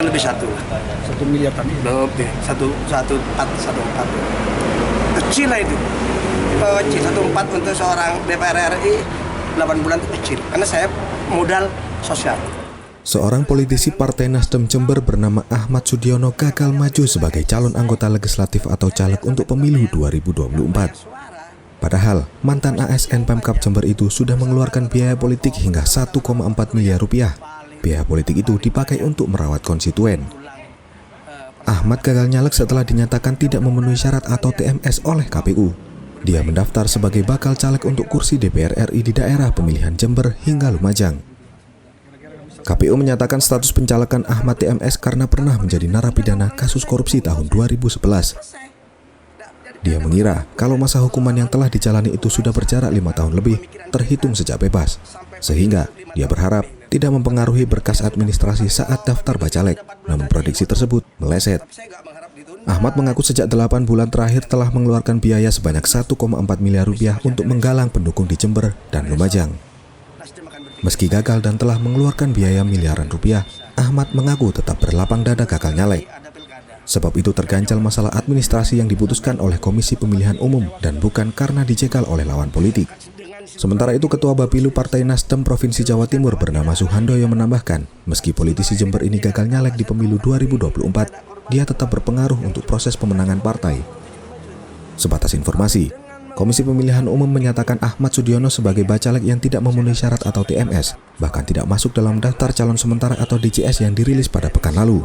lebih satu. 1 miliar tadi. Lebih, 1,4. Kecil lah itu. Kecil, 1,4 untuk seorang DPR RI 8 bulan itu kecil. Karena saya modal sosial. Seorang politisi Partai Nasdem Jember bernama Ahmad Sudiono gagal maju sebagai calon anggota legislatif atau caleg untuk pemilu 2024. Padahal, mantan ASN Pemkab Jember itu sudah mengeluarkan biaya politik hingga 1,4 miliar rupiah. Biaya politik itu dipakai untuk merawat konstituen. Ahmad gagal nyalek setelah dinyatakan tidak memenuhi syarat atau TMS oleh KPU. Dia mendaftar sebagai bakal caleg untuk kursi DPR RI di daerah pemilihan Jember hingga Lumajang. KPU menyatakan status pencalekan Ahmad TMS karena pernah menjadi narapidana kasus korupsi tahun 2011. Dia mengira kalau masa hukuman yang telah dijalani itu sudah berjarak 5 tahun lebih, terhitung sejak bebas. Sehingga dia berharap tidak mempengaruhi berkas administrasi saat daftar bacalek, namun prediksi tersebut meleset. Ahmad mengaku sejak 8 bulan terakhir telah mengeluarkan biaya sebanyak 1,4 miliar rupiah untuk menggalang pendukung di Jember dan Lumajang. Meski gagal dan telah mengeluarkan biaya miliaran rupiah, Ahmad mengaku tetap berlapang dada gagal nyalek. Sebab itu terganjal masalah administrasi yang diputuskan oleh Komisi Pemilihan Umum dan bukan karena dijegal oleh lawan politik. Sementara itu Ketua Bapilu Partai Nasdem Provinsi Jawa Timur bernama Suhandoyo menambahkan, meski politisi Jember ini gagal nyalek di pemilu 2024, dia tetap berpengaruh untuk proses pemenangan partai. Sebatas informasi, Komisi Pemilihan Umum menyatakan Ahmad Sudiono sebagai bacalek yang tidak memenuhi syarat atau TMS, bahkan tidak masuk dalam daftar calon sementara atau DCS yang dirilis pada pekan lalu.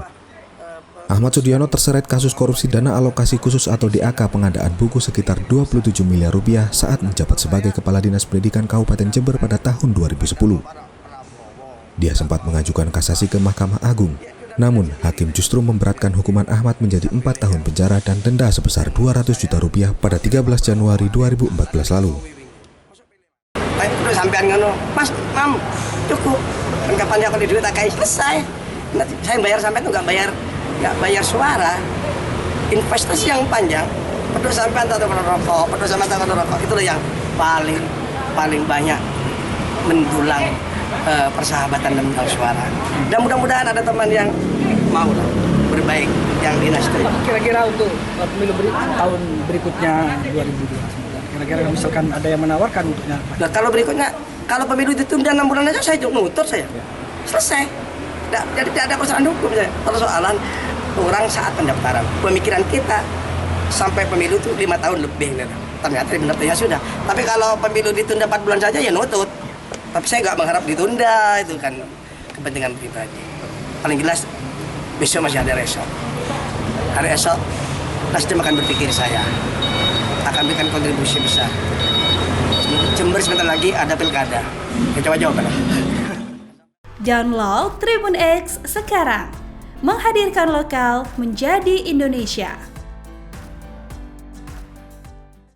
Ahmad Sudiono terseret kasus korupsi dana alokasi khusus atau DAK pengadaan buku sekitar 27 miliar rupiah saat menjabat sebagai Kepala Dinas Pendidikan Kabupaten Jember pada tahun 2010. Dia sempat mengajukan kasasi ke Mahkamah Agung. Namun, hakim justru memberatkan hukuman Ahmad menjadi 4 tahun penjara dan denda sebesar 200 juta rupiah pada 13 Januari 2014 lalu. Sampean ngono, Mas, Mam, cukup. Kan kapan aku di duit tak selesai. Nanti saya bayar sampai itu nggak bayar suara. Investasi yang panjang, peduli sampean atau rokok, itulah yang paling banyak mendulang persahabatan dan mendulang suara. Dan mudah-mudahan ada teman yang mau berbaik yang di Nasdem. Kira-kira untuk pemilu tahun berikutnya 2029, kira-kira misalkan ada yang menawarkan untuknya apa? Nah, kalau berikutnya, kalau pemilu ditunda 6 bulan aja saya nutur saya. Selesai. Jadi tidak ada persoalan hukum saya. Persoalan orang saat pendaftaran. Pemikiran kita sampai pemilu itu 5 tahun lebih. Ternyata benar ya sudah. Tapi kalau pemilu ditunda 4 bulan saja ya nutut. Tapi saya nggak mengharap ditunda, itu kan kepentingan pribadi. Paling jelas besok masih ada esok. Hari esok Nasdem akan berpikir saya akan berikan kontribusi besar. Jember sebentar lagi ada pilkada. Coba jawaban. Download Tribun X sekarang. Menghadirkan lokal menjadi Indonesia.